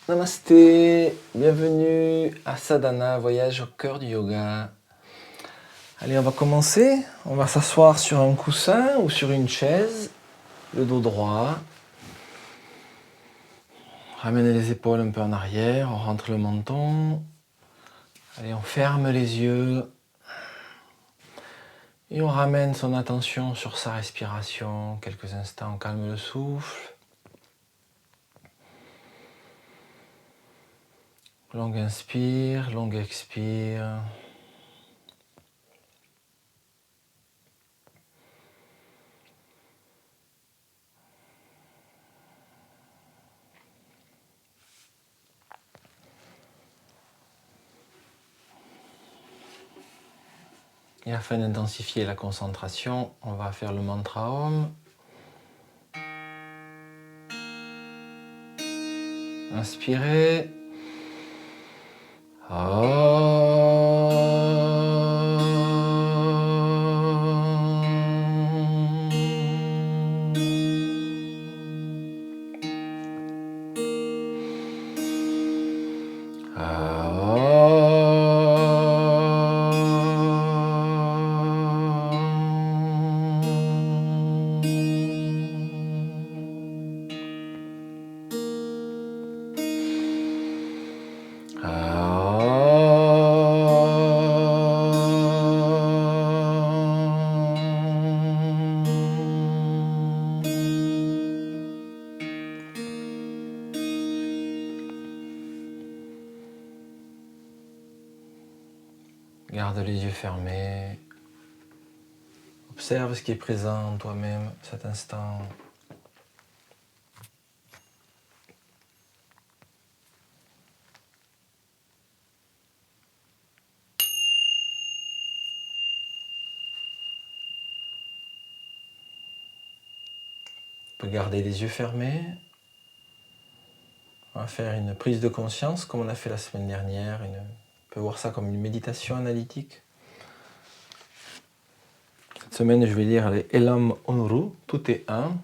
Namasté, bienvenue à Sadhana, voyage au cœur du yoga. Allez, on va commencer. On va s'asseoir sur un coussin ou sur une chaise, le dos droit. Ramenez les épaules un peu en arrière, on rentre le menton. Allez, on ferme les yeux. Et on ramène son attention sur sa respiration. Quelques instants, on calme le souffle. Longue inspire, longue expire. Et afin d'intensifier la concentration, on va faire le mantra Om. Inspirez. Garde les yeux fermés. Observe ce qui est présent en toi-même cet instant. On peut garder les yeux fermés. On va faire une prise de conscience comme on a fait la semaine dernière. On peut voir ça comme une méditation analytique. Cette semaine, je vais lire les Elam Onuru, tout est un.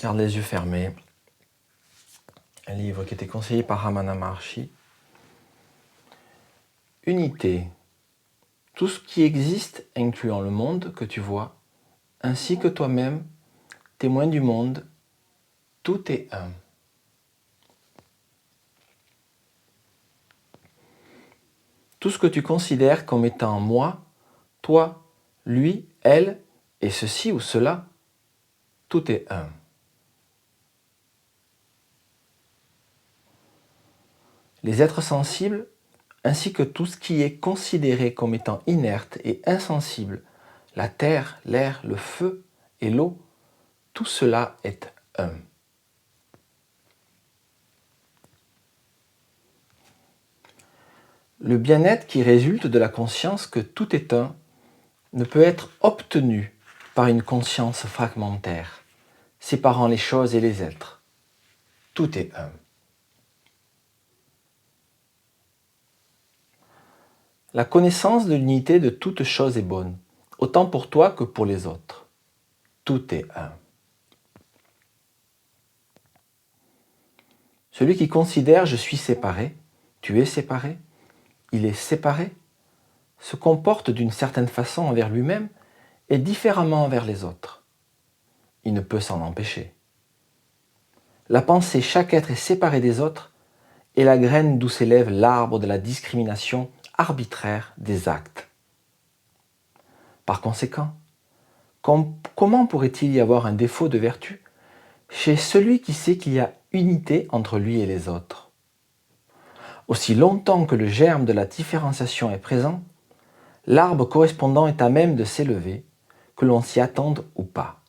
Garde les yeux fermés. Un livre qui était conseillé par Ramana Maharshi. Unité. Tout ce qui existe, incluant le monde que tu vois, ainsi que toi-même, témoin du monde, tout est un. Tout ce que tu considères comme étant moi, toi, lui, elle, et ceci ou cela, tout est un. Les êtres sensibles, ainsi que tout ce qui est considéré comme étant inerte et insensible, la terre, l'air, le feu et l'eau, tout cela est un. Le bien-être qui résulte de la conscience que tout est un ne peut être obtenu par une conscience fragmentaire, séparant les choses et les êtres. Tout est un. La connaissance de l'unité de toute chose est bonne, autant pour toi que pour les autres. Tout est un. Celui qui considère « je suis séparé »,« tu es séparé »,« il est séparé », se comporte d'une certaine façon envers lui-même et différemment envers les autres. Il ne peut s'en empêcher. La pensée « chaque être est séparé des autres » est la graine d'où s'élève l'arbre de la discrimination arbitraire des actes. Par conséquent, comment pourrait-il y avoir un défaut de vertu chez celui qui sait qu'il y a unité entre lui et les autres? Aussi longtemps que le germe de la différenciation est présent, l'arbre correspondant est à même de s'élever, que l'on s'y attende ou pas.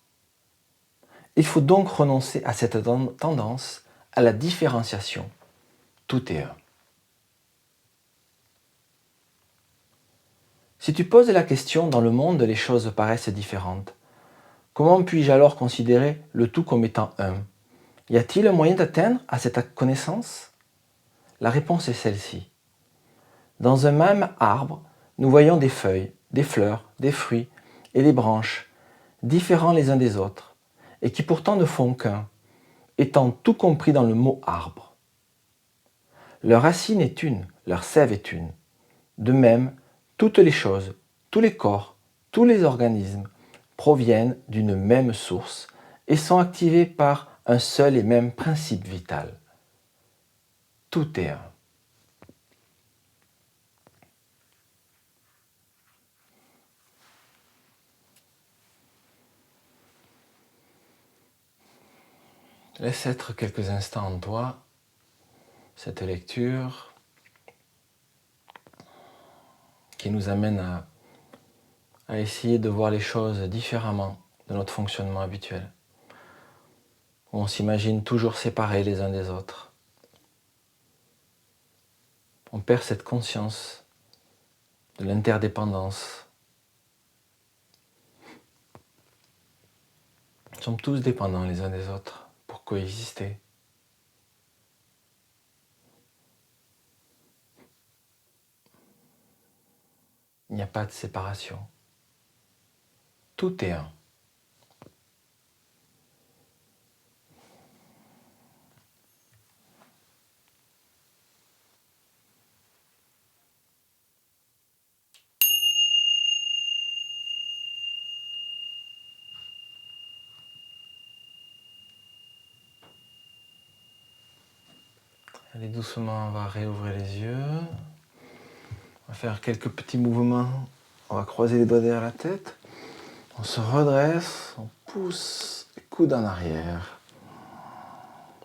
Il faut donc renoncer à cette tendance à la différenciation. Tout est un. Si tu poses la question « dans le monde, les choses paraissent différentes », comment puis-je alors considérer le tout comme étant un? Y a-t-il un moyen d'atteindre à cette connaissance? La réponse est celle-ci. Dans un même arbre, nous voyons des feuilles, des fleurs, des fruits et des branches, différents les uns des autres, et qui pourtant ne font qu'un, étant tout compris dans le mot arbre. Leur racine est une, leur sève est une. De même, toutes les choses, tous les corps, tous les organismes proviennent d'une même source et sont activés par un seul et même principe vital. Tout est un. Laisse être quelques instants en toi cette lecture qui nous amène à essayer de voir les choses différemment de notre fonctionnement habituel. On s'imagine toujours séparés les uns des autres. On perd cette conscience de l'interdépendance. Nous sommes tous dépendants les uns des autres pour coexister. Il n'y a pas de séparation. Tout est un. Allez, doucement, on va réouvrir les yeux. On va faire quelques petits mouvements. On va croiser les doigts derrière la tête. On se redresse, on pousse les coudes en arrière.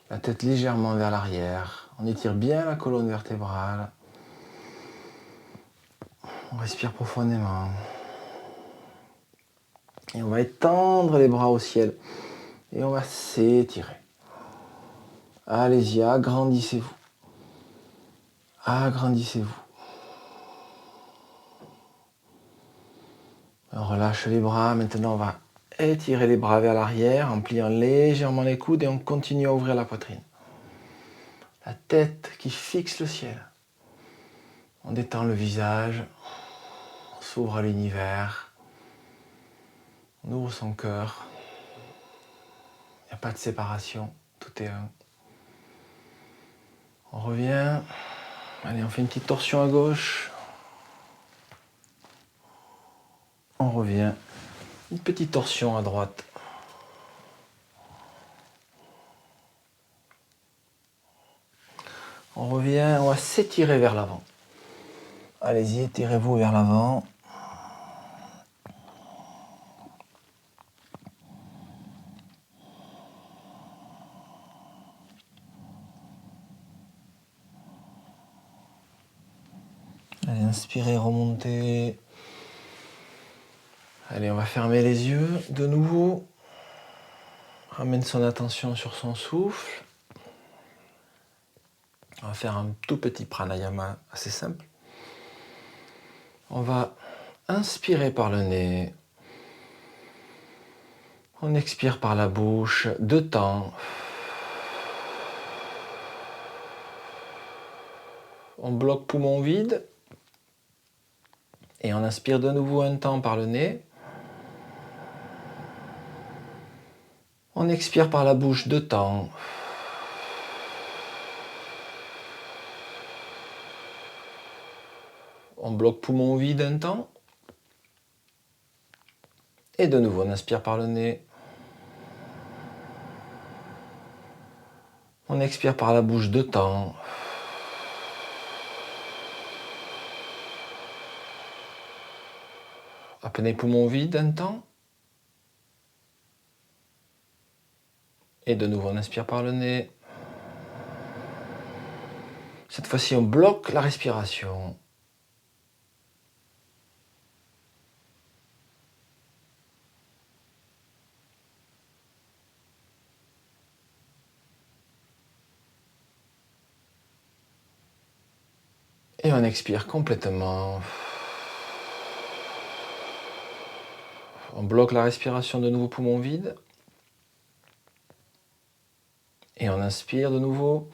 La tête légèrement vers l'arrière. On étire bien la colonne vertébrale. On respire profondément. Et on va étendre les bras au ciel. Et on va s'étirer. Allez-y, agrandissez-vous. Agrandissez-vous. On relâche les bras. Maintenant, on va étirer les bras vers l'arrière en pliant légèrement les coudes et on continue à ouvrir la poitrine. La tête qui fixe le ciel. On détend le visage. On s'ouvre à l'univers. On ouvre son cœur. Il n'y a pas de séparation. Tout est un. On revient. Allez, on fait une petite torsion à gauche. On revient. Une petite torsion à droite. On revient, on va s'étirer vers l'avant. Allez-y, étirez-vous vers l'avant. Allez, inspirez, remontez. Allez, on va fermer les yeux de nouveau. Ramène son attention sur son souffle. On va faire un tout petit pranayama assez simple. On va inspirer par le nez. On expire par la bouche 2 temps. On bloque poumon vide. Et on inspire de nouveau 1 temps par le nez. On expire par la bouche 2 temps. On bloque poumon vide 1 temps. Et de nouveau, on inspire par le nez. On expire par la bouche 2 temps. Apnée poumon vide 1 temps. Et de nouveau, on inspire par le nez. Cette fois-ci, on bloque la respiration. Et on expire complètement. On bloque la respiration de nouveau, poumon vide. Et on inspire de nouveau.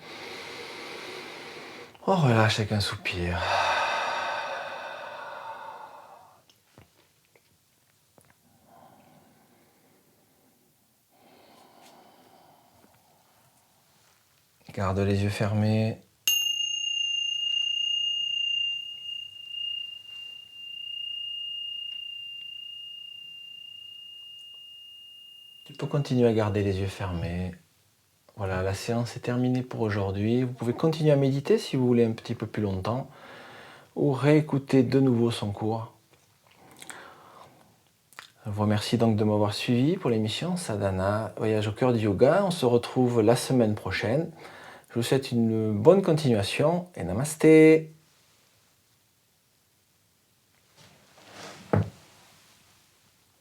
On relâche avec un soupir. Garde les yeux fermés. Tu peux continuer à garder les yeux fermés. Voilà, la séance est terminée pour aujourd'hui. Vous pouvez continuer à méditer si vous voulez un petit peu plus longtemps ou réécouter de nouveau son cours. Je vous remercie donc de m'avoir suivi pour l'émission Sadhana, Voyage au cœur du yoga. On se retrouve la semaine prochaine. Je vous souhaite une bonne continuation et namasté.